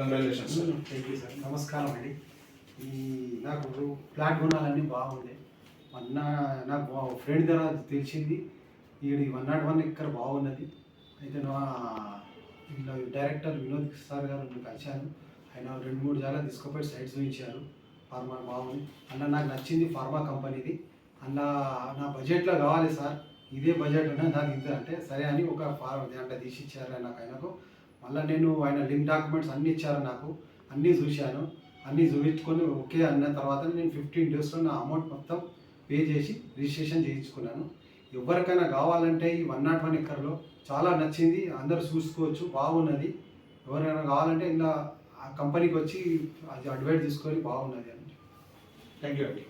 Congratulations sir. Thank you sir. నమస్కారం అండి. ఈ నాకు ఫ్లాట్ కొనాలన్నీ బాగుండే. మొన్న నాకు ఫ్రెండ్ ద్వారా తెలిసింది ఈ 101 ఎకర్ బాగున్నది. అయితే ఇలా డైరెక్టర్ వినోద్ సార్ గారు కలిశాను. ఆయన 2-3 జాగాలు తీసుకుపోయి సైట్స్ చూపించారు. ఫార్మా బాగుంది. అలా నాకు నచ్చింది ఫార్మా కంపెనీది. అలా నా బడ్జెట్లో కావాలి సార్, ఇదే బడ్జెట్ ఉన్నది నాకు ఇంత అంటే సరే అని ఒక దాంట్లో తీసి ఇచ్చారు నాకు. ఆయనకు మళ్ళీ ఆయన లింక్ డాక్యుమెంట్స్ అన్నీ ఇచ్చారు నాకు. అన్నీ చూశాను. అన్నీ చూపించుకొని ఓకే అన్న తర్వాత నేను 15 డేస్లో నా అమౌంట్ మొత్తం పే చేసి రిజిస్ట్రేషన్ చేయించుకున్నాను. ఎవరికైనా కావాలంటే ఈ 101 ఎకర్లో చాలా నచ్చింది, అందరూ చూసుకోవచ్చు, బాగున్నది. ఎవరైనా కావాలంటే ఇలా ఆ కంపెనీకి వచ్చి అది అడ్వైట్ తీసుకొని బాగున్నది అని. థ్యాంక్ యూ అండి.